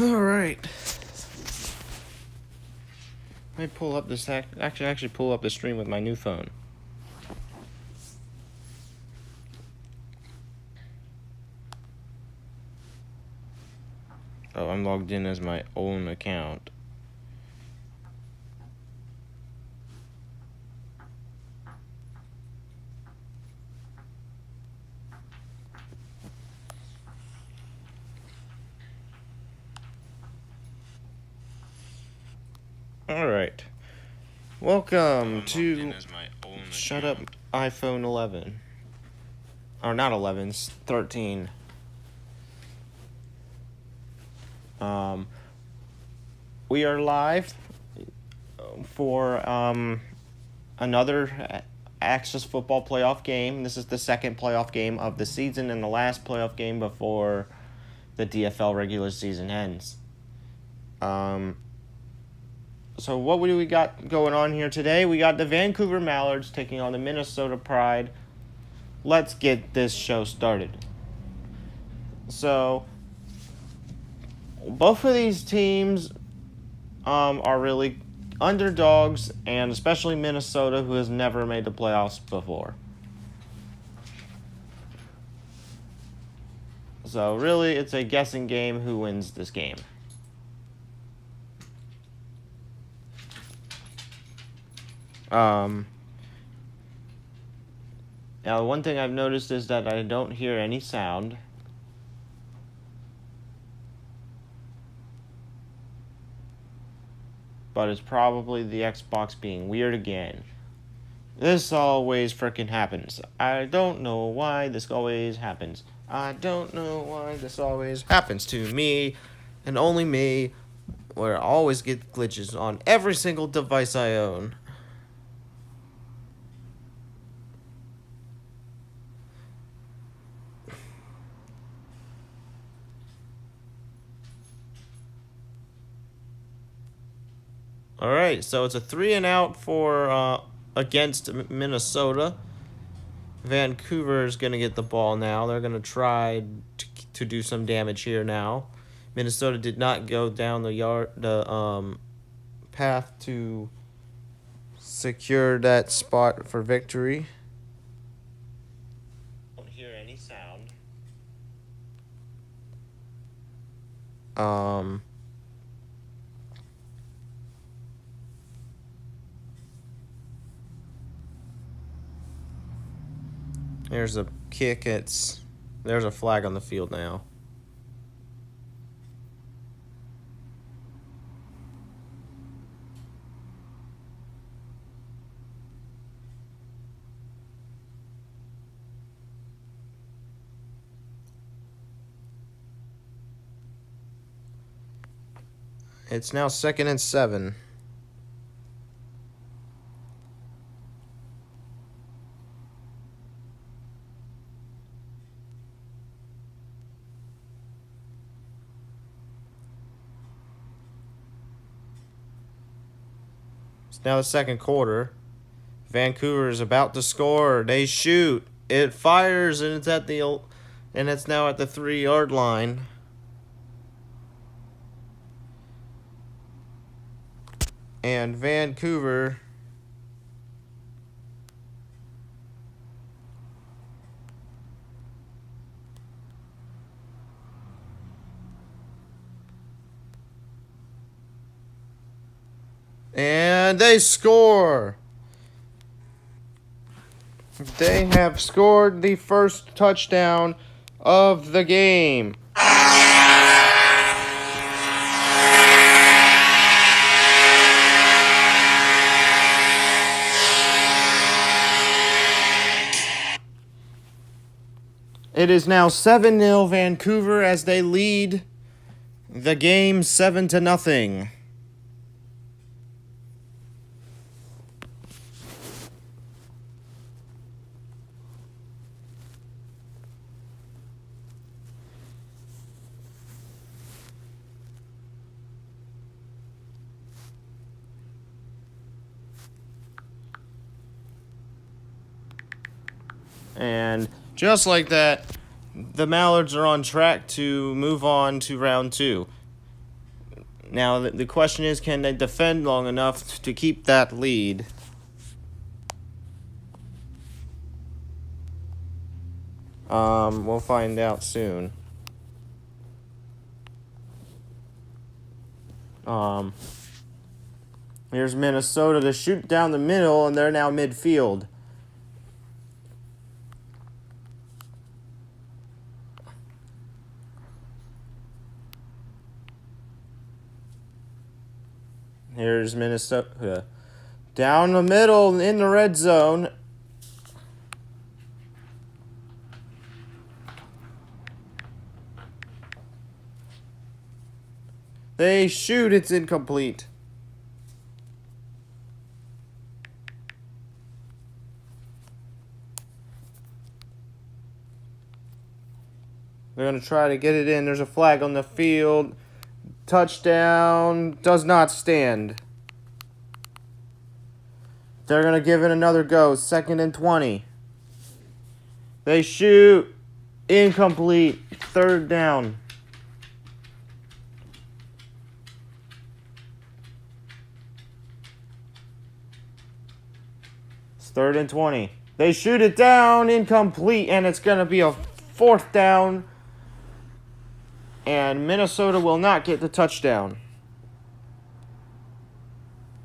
Alright. Let me pull up this actually pull up the stream with my new phone. Oh, I'm logged in as my own account. Alright. Welcome to Shut Up iPhone 11. Or not 11, it's 13. We are live for another Access Football playoff game. This is the second playoff game of the season and the last playoff game before the DFL regular season ends. So what do we got going on here today? We got the Vancouver Mallards taking on the Minnasota Pride. Let's get this show started. So both of these teams are really underdogs, and especially Minnasota, who has never made the playoffs before. So really, it's a guessing game who wins this game. Now, one thing I've noticed is that I don't hear any sound. But it's probably the Xbox being weird again. This always frickin' happens. I don't know why this always happens. I don't know why this always happens to me, and only me, where I always get glitches on every single device I own. Alright, so it's a 3-and-out for against Minnasota. Vancouver is going to get the ball now. They're going to try to do some damage here now. Minnasota did not go down the path to secure that spot for victory. Don't hear any sound. There's a kick. There's a flag on the field now. It's now 2nd and 7. Now the second quarter. Vancouver is about to score. They shoot. It fires, and it's now at the 3-yard line. And Vancouver and they score. They have scored the first touchdown of the game. It is now 7-0 Vancouver as they lead the game 7-0. And just like that, the Mallards are on track to move on to round 2. Now, the question is, can they defend long enough to keep that lead? We'll find out soon. Here's Minnesota to shoot down the middle, and they're now midfield. Here's Minnesota. Down the middle in the red zone. They shoot, it's incomplete. They're going to try to get it in. There's a flag on the field. Touchdown does not stand. They're going to give it another go. 2nd and 20. They shoot. Incomplete. 3rd down. It's 3rd and 20. They shoot it down. Incomplete. And it's going to be a 4th down. And Minnesota will not get the touchdown.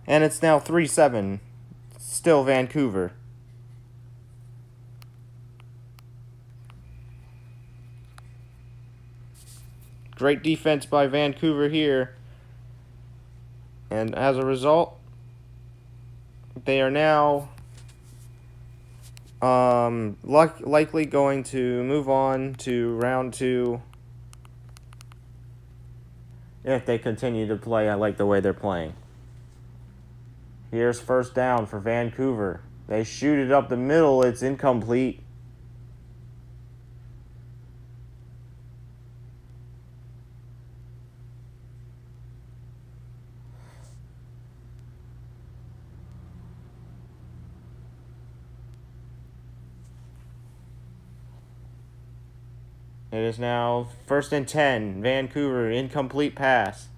And it's now 3-7. Still Vancouver. Great defense by Vancouver here. And as a result, they are now likely going to move on to round 2 if they continue to play like the way they're playing. Here's 1st down for Vancouver. They shoot it up the middle. It's incomplete. It is now 1st and 10. Vancouver, incomplete pass.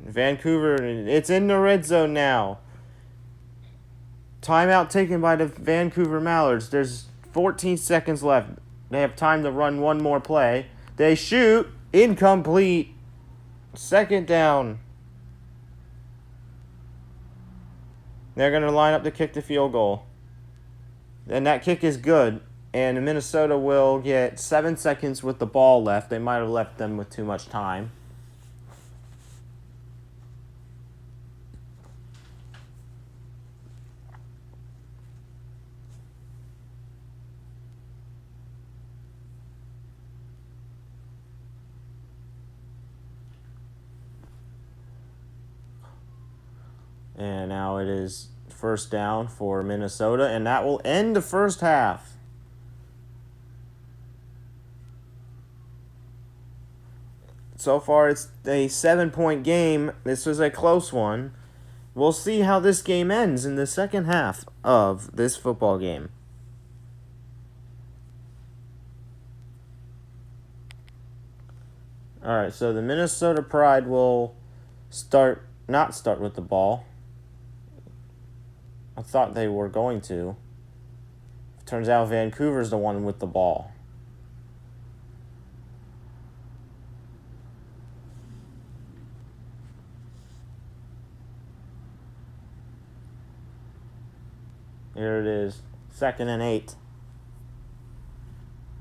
Vancouver, it's in the red zone now. Timeout taken by the Vancouver Mallards. There's 14 seconds left. They have time to run one more play. They shoot. Incomplete. 2nd down. They're going to line up to kick the field goal. And that kick is good. And Minnesota will get 7 seconds with the ball left. They might have left them with too much time. And now it is 1st down for Minnesota, and that will end the 1st half. So far, it's a 7-point game. This was a close one. We'll see how this game ends in the 2nd half of this football game. All right, so the Minnesota Pride will not start with the ball. I thought they were going to. Turns out Vancouver's the one with the ball. Here it is. 2nd and 8.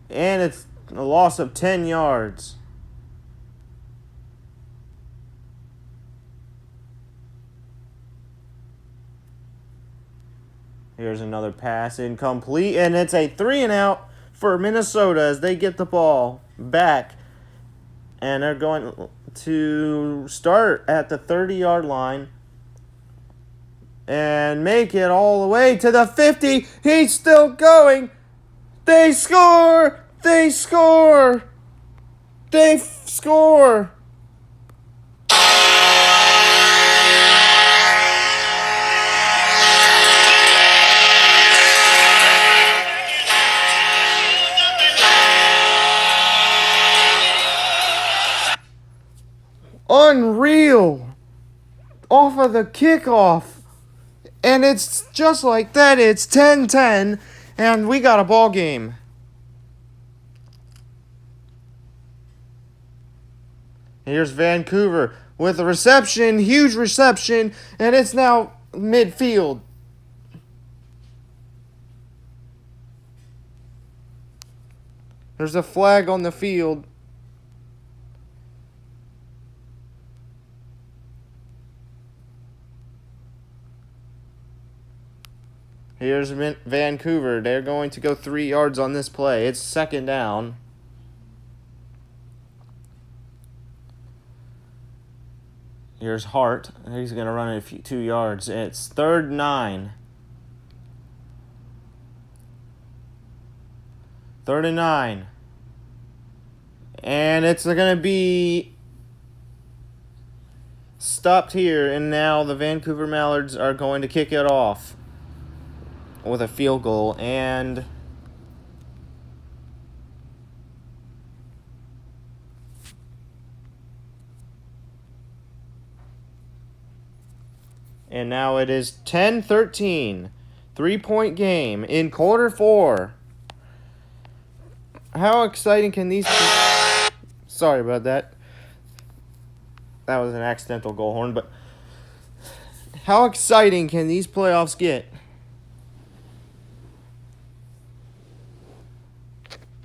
And it's a loss of 10 yards. Here's another pass, incomplete, and it's a 3-and-out for Minnesota as they get the ball back. And they're going to start at the 30-yard line and make it all the way to the 50. He's still going. They score! They score! They score! unreal. Off of the kickoff. And it's just like that. It's 10-10. And we got a ball game. Here's Vancouver with a reception. Huge reception. And it's now midfield. There's a flag on the field. Here's Vancouver. They're going to go 3 yards on this play. It's second down. Here's Hart. He's going to run it 2 yards. It's 3rd and 9. 3rd and 9. And it's going to be stopped here. And now the Vancouver Mallards are going to kick it off with a field goal. And now it is 10-13. 3-point game in quarter 4. How exciting can these... Sorry about that. That was an accidental goal horn, but... How exciting can these playoffs get?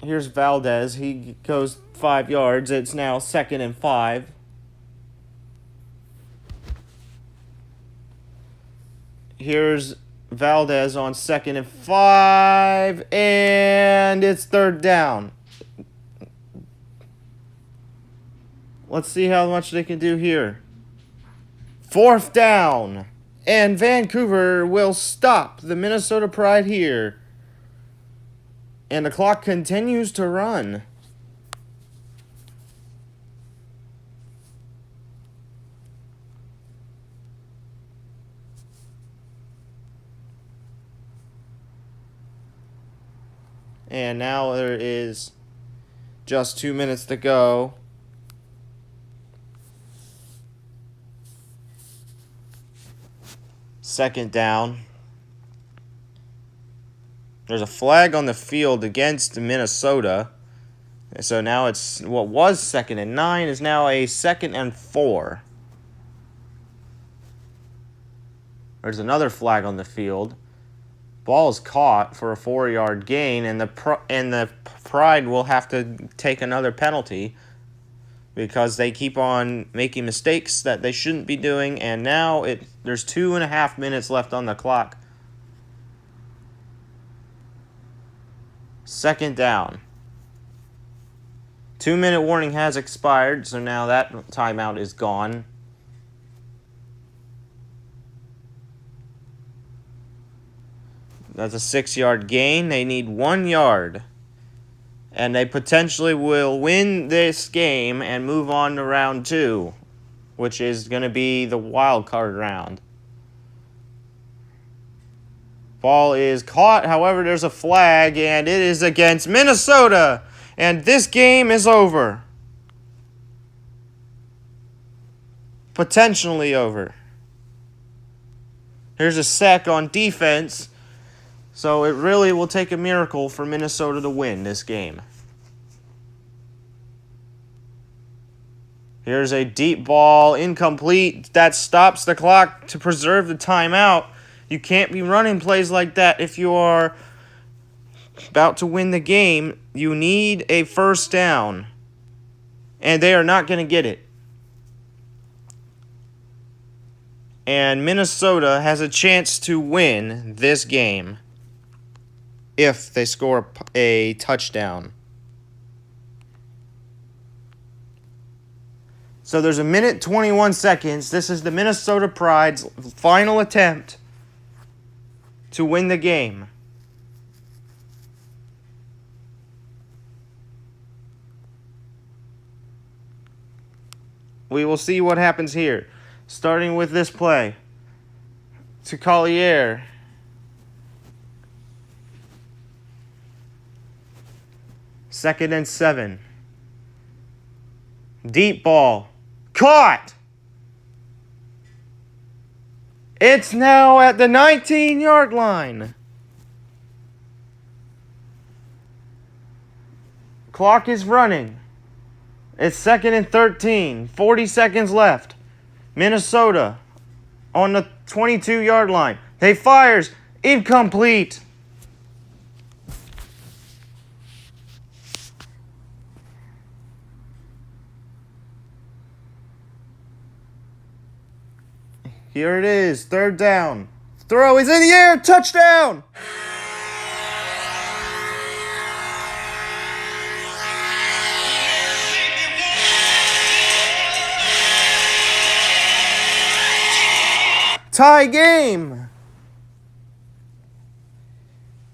Here's Valdez. He goes 5 yards. It's now 2nd and 5. Here's Valdez on 2nd and 5. And it's 3rd down. Let's see how much they can do here. 4th down. And Vancouver will stop the Minnasota Pride here. And the clock continues to run. And now there is just 2 minutes to go. Second down. There's a flag on the field against Minnasota. So now it's what was 2nd and 9 is now a 2nd and 4. There's another flag on the field. Ball is caught for a 4-yard gain, and the Pride will have to take another penalty because they keep on making mistakes that they shouldn't be doing. And now there's 2.5 minutes left on the clock. Second down. 2-minute warning has expired, so now that timeout is gone. That's a 6-yard gain. They need 1 yard. And they potentially will win this game and move on to round 2, which is going to be the wild card round. Ball is caught. However, there's a flag, and it is against Minnasota. And this game is over. Potentially over. Here's a sack on defense. So it really will take a miracle for Minnasota to win this game. Here's a deep ball, incomplete. That stops the clock to preserve the timeout. You can't be running plays like that if you are about to win the game. You need a first down. And they are not going to get it. And Minnasota has a chance to win this game if they score a touchdown. So there's 1 minute 21 seconds. This is the Minnasota Pride's final attempt to win the game. We will see what happens here. Starting with this play. To Collier. Second and 7. Deep ball. Caught! It's now at the 19-yard line. Clock is running. It's 2nd and 13. 40 seconds left. Minnesota on the 22-yard line. They fires. Incomplete. Here it is. 3rd down. Throw is in the air. Touchdown. Tie game.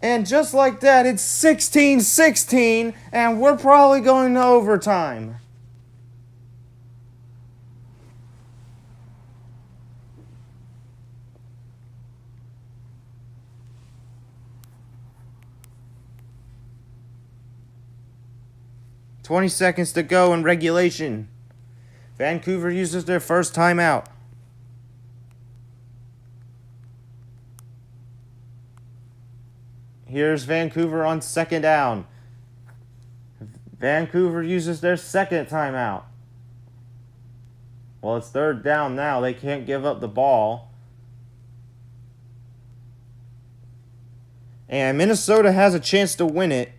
And just like that, it's 16-16, and we're probably going to overtime. "20 seconds to go in regulation. Vancouver uses their first timeout. Here's Vancouver on 2nd down. Vancouver uses their 2nd timeout. Well, it's 3rd down now. They can't give up the ball. And Minnesota has a chance to win it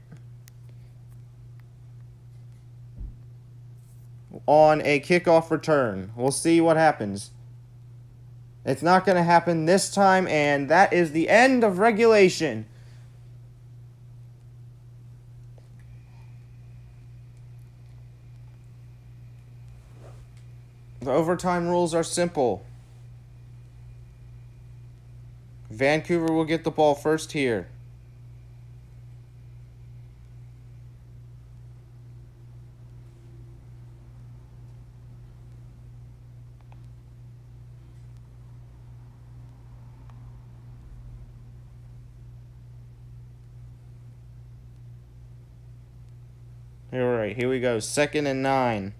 on a kickoff return. We'll see what happens. It's not going to happen this time, and that is the end of regulation. The overtime rules are simple. Vancouver will get the ball first here. All right, here we go. 2nd and 9.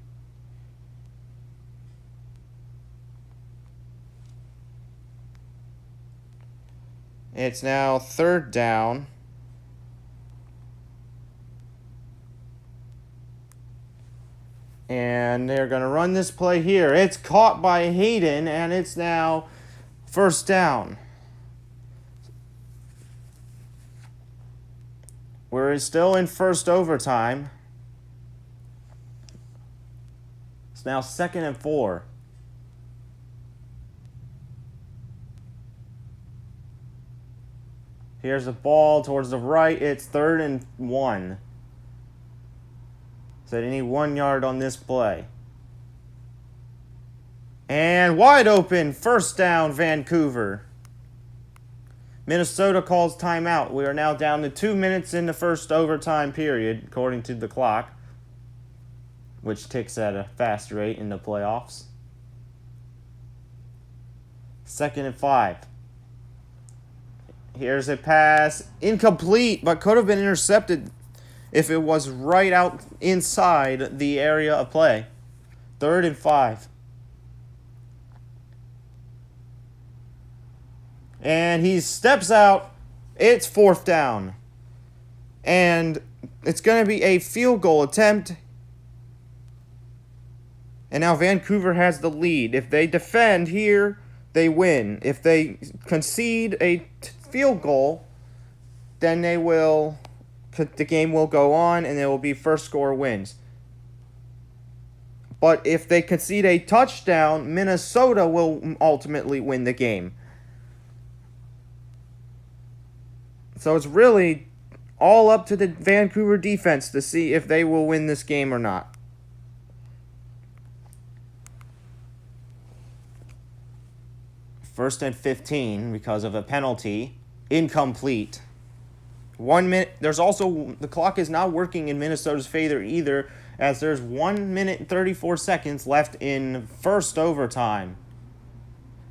It's now 3rd down. And they're going to run this play here. It's caught by Hayden, and it's now 1st down. We're still in first overtime. It's now 2nd and 4. Here's the ball towards the right. It's 3rd and 1. So they need 1 yard on this play. And wide open. 1st down, Vancouver. Minnesota calls timeout. We are now down to 2 minutes in the first overtime period, according to the clock, which ticks at a fast rate in the playoffs. 2nd and 5. Here's a pass. Incomplete, but could have been intercepted if it was right out inside the area of play. 3rd and 5. And he steps out. It's 4th down. And it's going to be a field goal attempt. And now Vancouver has the lead. If they defend here, they win. If they concede a field goal, then the game will go on and it will be first score wins. But if they concede a touchdown, Minnesota will ultimately win the game. So it's really all up to the Vancouver defense to see if they will win this game or not. First and 15 because of a penalty. Incomplete. 1 minute. There's also, the clock is not working in Minnesota's favor either, as there's 1 minute and 34 seconds left in first overtime.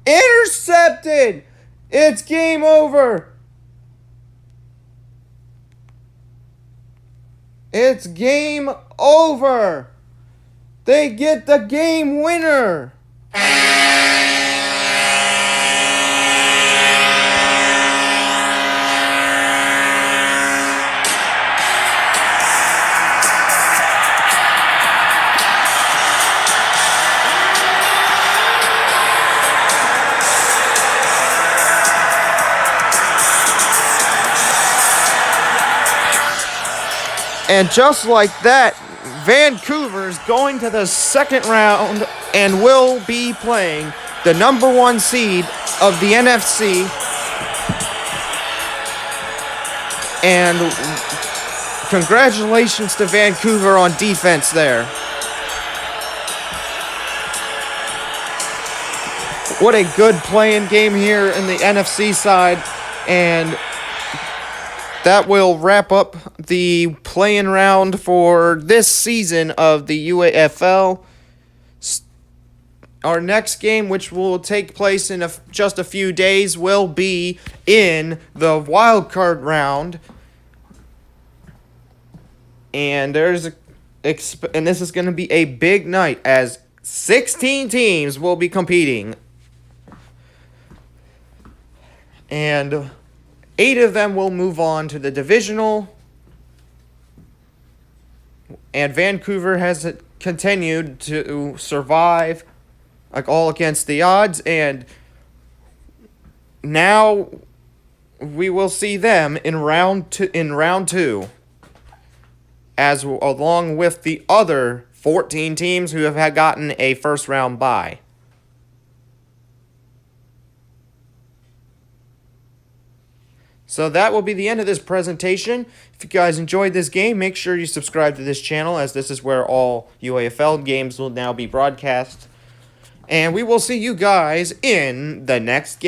Intercepted! It's game over! It's game over! They get the game winner! And just like that, Vancouver's going to the second round and will be playing the number 1 seed of the NFC. And congratulations to Vancouver on defense there. What a good playing game here in the NFC side. And that will wrap up the play-in round for this season of the UAFL. Our next game, which will take place in just a few days, will be in the wild card round. And this is going to be a big night as 16 teams will be competing. And 8 of them will move on to the divisional. And Vancouver has continued to survive, like, all against the odds. And now we will see them in round 2, as along with the other 14 teams who have gotten a first round bye. So that will be the end of this presentation. If you guys enjoyed this game, make sure you subscribe to this channel, as this is where all UAFL games will now be broadcast. And we will see you guys in the next game.